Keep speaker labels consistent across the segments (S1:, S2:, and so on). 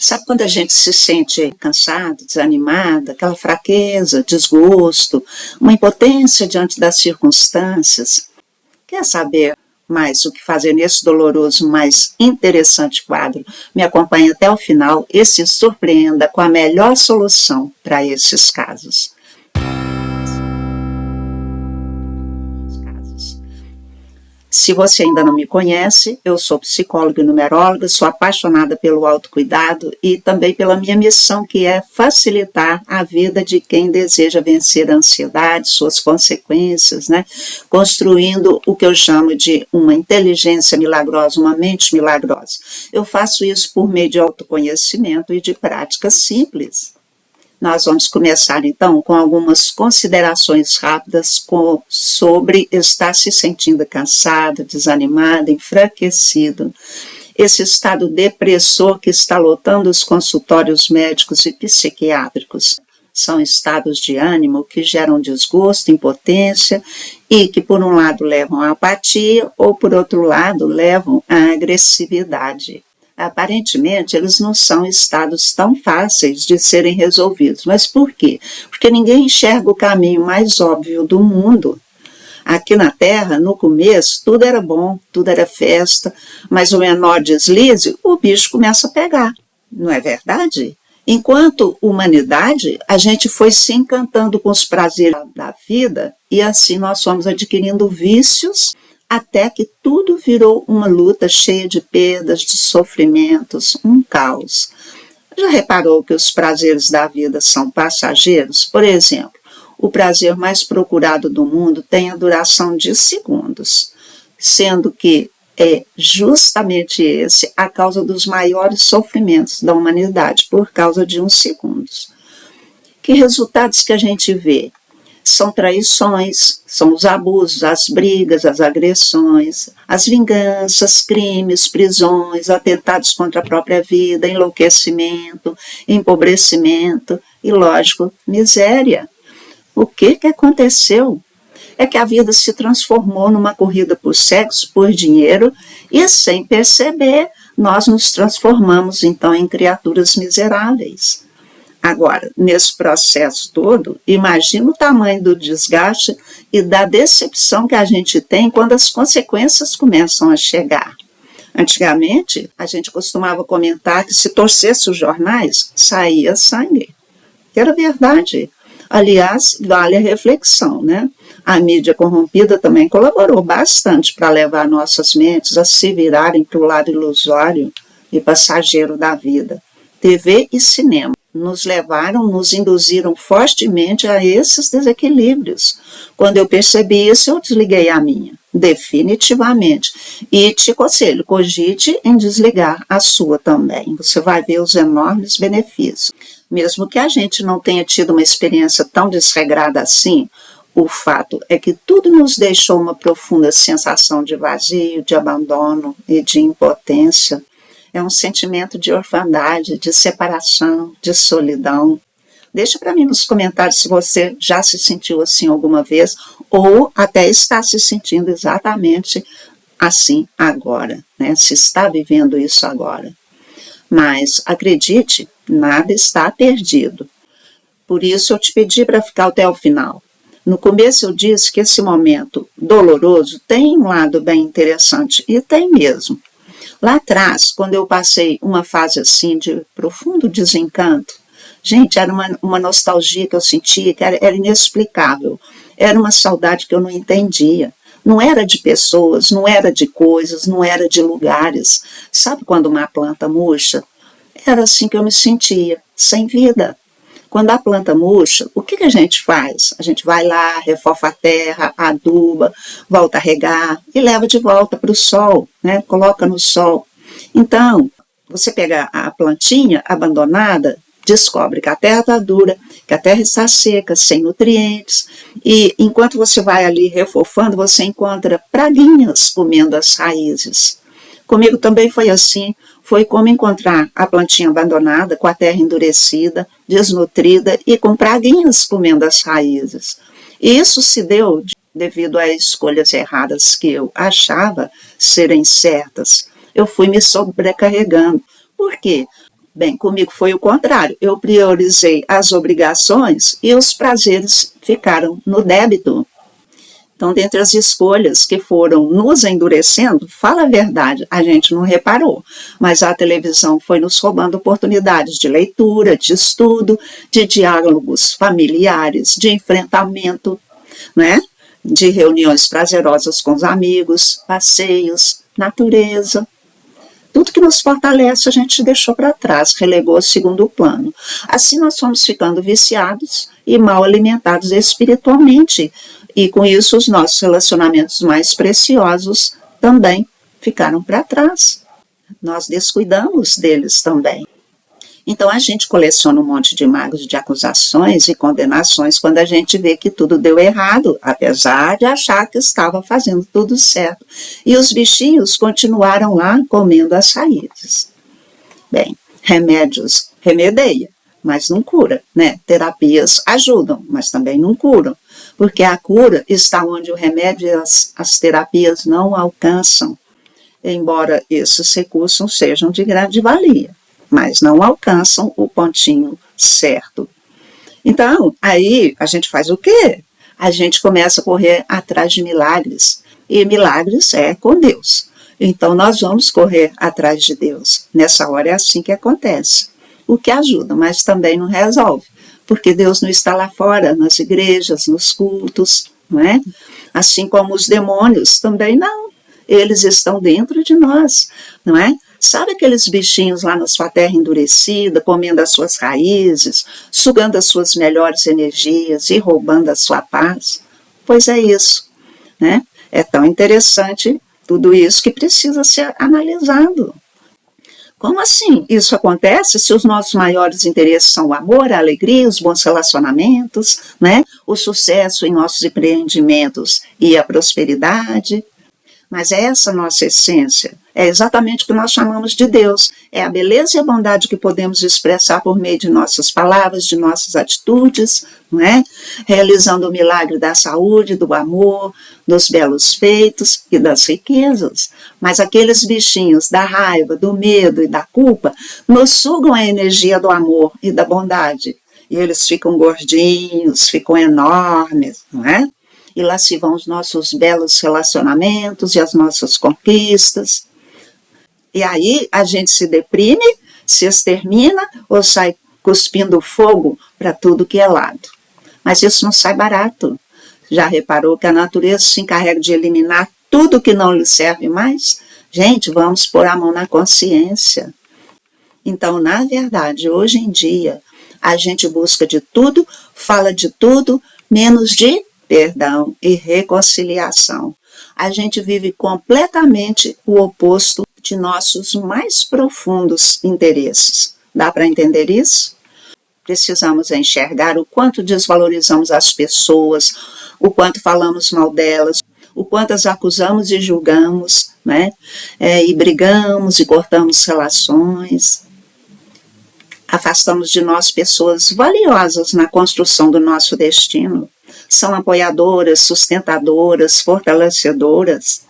S1: Sabe quando a gente se sente cansado, desanimado, aquela fraqueza, desgosto, uma impotência diante das circunstâncias? Quer saber mais o que fazer nesse doloroso, mas interessante quadro? Me acompanhe até o final e se surpreenda com a melhor solução para esses casos. Se você ainda não me conhece, eu sou psicóloga e numeróloga, sou apaixonada pelo autocuidado e também pela minha missão, que é facilitar a vida de quem deseja vencer a ansiedade, suas consequências, né? Construindo o que eu chamo de uma inteligência milagrosa, uma mente milagrosa. Eu faço isso por meio de autoconhecimento e de práticas simples. Nós vamos começar, então, com algumas considerações rápidas sobre estar se sentindo cansado, desanimado, enfraquecido. Esse estado depressor que está lotando os consultórios médicos e psiquiátricos. São estados de ânimo que geram desgosto, impotência e que, por um lado, levam à apatia ou, por outro lado, levam à agressividade. Aparentemente, eles não são estados tão fáceis de serem resolvidos. Mas por quê? Porque ninguém enxerga o caminho mais óbvio do mundo. Aqui na Terra, no começo, tudo era bom, tudo era festa, mas o menor deslize, o bicho começa a pegar. Não é verdade? Enquanto humanidade, a gente foi se encantando com os prazeres da vida e assim nós fomos adquirindo vícios, até que tudo virou uma luta cheia de perdas, de sofrimentos, um caos. Já reparou que os prazeres da vida são passageiros? Por exemplo, o prazer mais procurado do mundo tem a duração de segundos, sendo que é justamente esse a causa dos maiores sofrimentos da humanidade, por causa de uns segundos. Que resultados que a gente vê? São traições, são os abusos, as brigas, as agressões, as vinganças, crimes, prisões, atentados contra a própria vida, enlouquecimento, empobrecimento e, lógico, miséria. O que aconteceu? É que a vida se transformou numa corrida por sexo, por dinheiro, e sem perceber, nós nos transformamos então em criaturas miseráveis. Agora, nesse processo todo, imagina o tamanho do desgaste e da decepção que a gente tem quando as consequências começam a chegar. Antigamente, a gente costumava comentar que se torcesse os jornais, saía sangue. Era verdade. Aliás, vale a reflexão, né? A mídia corrompida também colaborou bastante para levar nossas mentes a se virarem para o lado ilusório e passageiro da vida. TV e cinema nos induziram fortemente a esses desequilíbrios. Quando eu percebi isso, eu desliguei a minha, definitivamente. E te aconselho, cogite em desligar a sua também. Você vai ver os enormes benefícios. Mesmo que a gente não tenha tido uma experiência tão desregrada assim, o fato é que tudo nos deixou uma profunda sensação de vazio, de abandono e de impotência. É um sentimento de orfandade, de separação, de solidão. Deixa para mim nos comentários se você já se sentiu assim alguma vez ou até está se sentindo exatamente assim agora, né? Se está vivendo isso agora. Mas acredite, nada está perdido. Por isso eu te pedi para ficar até o final. No começo eu disse que esse momento doloroso tem um lado bem interessante, e tem mesmo. Lá atrás, quando eu passei uma fase assim de profundo desencanto, gente, era uma nostalgia que eu sentia, que era inexplicável. Era uma saudade que eu não entendia. Não era de pessoas, não era de coisas, não era de lugares. Sabe quando uma planta murcha? Era assim que eu me sentia, sem vida. Quando a planta murcha, o que a gente faz? A gente vai lá, refofa a terra, aduba, volta a regar e leva de volta para o sol, né? Coloca no sol. Então, você pega a plantinha abandonada, descobre que a terra está dura, que a terra está seca, sem nutrientes, e enquanto você vai ali refofando, você encontra praguinhas comendo as raízes. Comigo também foi assim. Foi como encontrar a plantinha abandonada, com a terra endurecida, desnutrida e com praguinhas comendo as raízes. E isso se deu devido a escolhas erradas que eu achava serem certas. Eu fui me sobrecarregando. Por quê? Bem, comigo foi o contrário. Eu priorizei as obrigações e os prazeres ficaram no débito. Então, dentre as escolhas que foram nos endurecendo, fala a verdade, a gente não reparou, mas a televisão foi nos roubando oportunidades de leitura, de estudo, de diálogos familiares, de enfrentamento, né? De reuniões prazerosas com os amigos, passeios, natureza. Tudo que nos fortalece a gente deixou para trás, relegou ao segundo plano. Assim nós fomos ficando viciados e mal alimentados espiritualmente. E com isso os nossos relacionamentos mais preciosos também ficaram para trás. Nós descuidamos deles também. Então a gente coleciona um monte de magos de acusações e condenações quando a gente vê que tudo deu errado, apesar de achar que estava fazendo tudo certo. E os bichinhos continuaram lá comendo as raízes. Bem, remédios remedeia, mas não cura, né? Terapias ajudam, mas também não curam. Porque a cura está onde o remédio e as terapias não alcançam, embora esses recursos sejam de grande valia, mas não alcançam o pontinho certo. Então, aí a gente faz o quê? A gente começa a correr atrás de milagres, e milagres é com Deus. Então, nós vamos correr atrás de Deus. Nessa hora é assim que acontece. O que ajuda, mas também não resolve. Porque Deus não está lá fora, nas igrejas, nos cultos, não é? Assim como os demônios também não. Eles estão dentro de nós, não é? Sabe aqueles bichinhos lá na sua terra endurecida, comendo as suas raízes, sugando as suas melhores energias e roubando a sua paz? Pois é isso, né? É tão interessante tudo isso que precisa ser analisado. Como assim isso acontece se os nossos maiores interesses são o amor, a alegria, os bons relacionamentos, né? O sucesso em nossos empreendimentos e a prosperidade? Mas é essa a nossa essência, é exatamente o que nós chamamos de Deus, é a beleza e a bondade que podemos expressar por meio de nossas palavras, de nossas atitudes, não é? Realizando o milagre da saúde, do amor, dos belos feitos e das riquezas. Mas aqueles bichinhos da raiva, do medo e da culpa nos sugam a energia do amor e da bondade. E eles ficam gordinhos, ficam enormes, não é? E lá se vão os nossos belos relacionamentos e as nossas conquistas. E aí a gente se deprime, se extermina ou sai cuspindo fogo para tudo que é lado. Mas isso não sai barato. Já reparou que a natureza se encarrega de eliminar tudo que não lhe serve mais? Gente, vamos pôr a mão na consciência. Então, na verdade, hoje em dia, a gente busca de tudo, fala de tudo, menos de perdão e reconciliação. A gente vive completamente o oposto de nossos mais profundos interesses. Dá para entender isso? Precisamos enxergar o quanto desvalorizamos as pessoas, o quanto falamos mal delas, o quanto as acusamos e julgamos, né? E brigamos e cortamos relações. Afastamos de nós pessoas valiosas na construção do nosso destino. São apoiadoras, sustentadoras, fortalecedoras.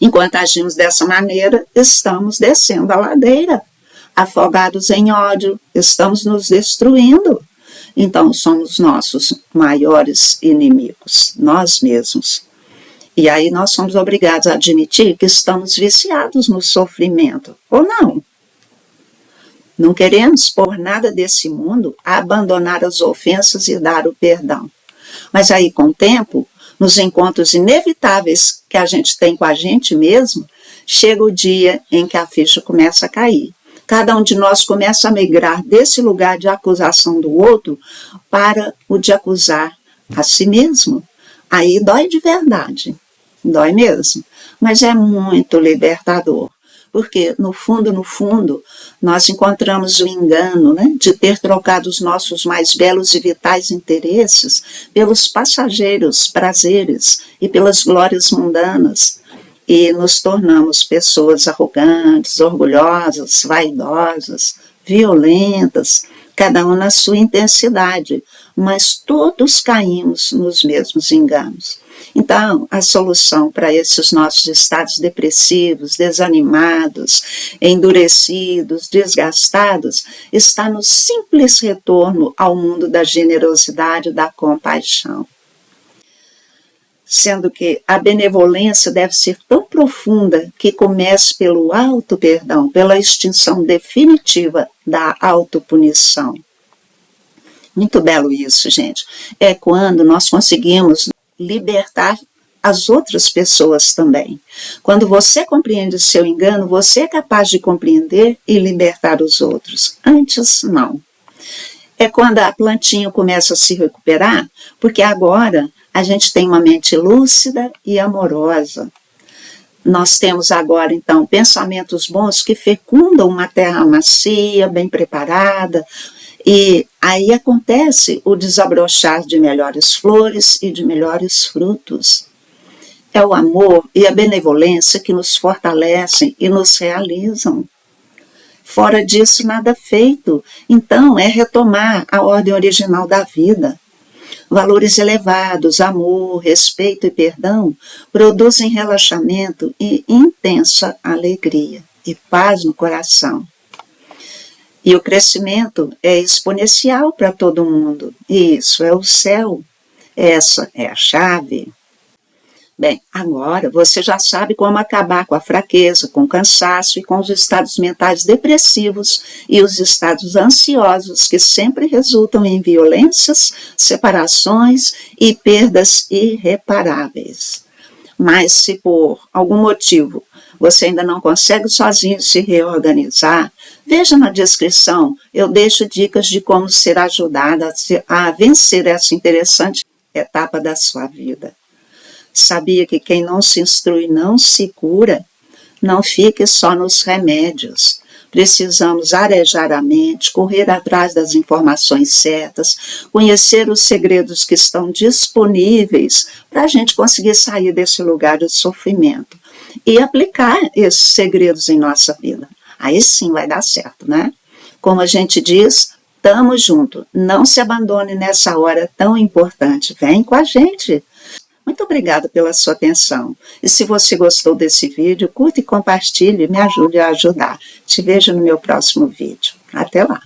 S1: Enquanto agimos dessa maneira, estamos descendo a ladeira. Afogados em ódio, estamos nos destruindo. Então, somos nossos maiores inimigos, nós mesmos. E aí nós somos obrigados a admitir que estamos viciados no sofrimento, ou não? Não queremos, por nada desse mundo, abandonar as ofensas e dar o perdão. Mas aí, com o tempo, nos encontros inevitáveis que a gente tem com a gente mesmo, chega o dia em que a ficha começa a cair. Cada um de nós começa a migrar desse lugar de acusação do outro para o de acusar a si mesmo. Aí dói de verdade, dói mesmo, mas é muito libertador. Porque, no fundo, nós encontramos o engano, né, de ter trocado os nossos mais belos e vitais interesses pelos passageiros prazeres e pelas glórias mundanas. E nos tornamos pessoas arrogantes, orgulhosas, vaidosas, violentas, cada um na sua intensidade, mas todos caímos nos mesmos enganos. Então, a solução para esses nossos estados depressivos, desanimados, endurecidos, desgastados, está no simples retorno ao mundo da generosidade e da compaixão. Sendo que a benevolência deve ser tão profunda que comece pelo auto-perdão, pela extinção definitiva da autopunição. Muito belo isso, gente. É quando nós conseguimos libertar as outras pessoas também. Quando você compreende o seu engano, você é capaz de compreender e libertar os outros. Antes, não. É quando a plantinha começa a se recuperar, porque agora a gente tem uma mente lúcida e amorosa. Nós temos agora, então, pensamentos bons que fecundam uma terra macia, bem preparada, e aí acontece o desabrochar de melhores flores e de melhores frutos. É o amor e a benevolência que nos fortalecem e nos realizam. Fora disso, nada feito. Então, é retomar a ordem original da vida. Valores elevados, amor, respeito e perdão produzem relaxamento e intensa alegria e paz no coração. E o crescimento é exponencial para todo mundo. E isso é o céu. Essa é a chave. Bem, agora você já sabe como acabar com a fraqueza, com o cansaço e com os estados mentais depressivos e os estados ansiosos que sempre resultam em violências, separações e perdas irreparáveis. Mas se por algum motivo você ainda não consegue sozinho se reorganizar, veja na descrição, eu deixo dicas de como ser ajudada a vencer essa interessante etapa da sua vida. Sabia que quem não se instrui não se cura? Não fique só nos remédios. Precisamos arejar a mente, correr atrás das informações certas, conhecer os segredos que estão disponíveis para a gente conseguir sair desse lugar de sofrimento e aplicar esses segredos em nossa vida. Aí sim vai dar certo, né? Como a gente diz, tamo junto. Não se abandone nessa hora tão importante. Vem com a gente. Muito obrigada pela sua atenção. E se você gostou desse vídeo, curta e compartilhe, me ajude a ajudar. Te vejo no meu próximo vídeo. Até lá!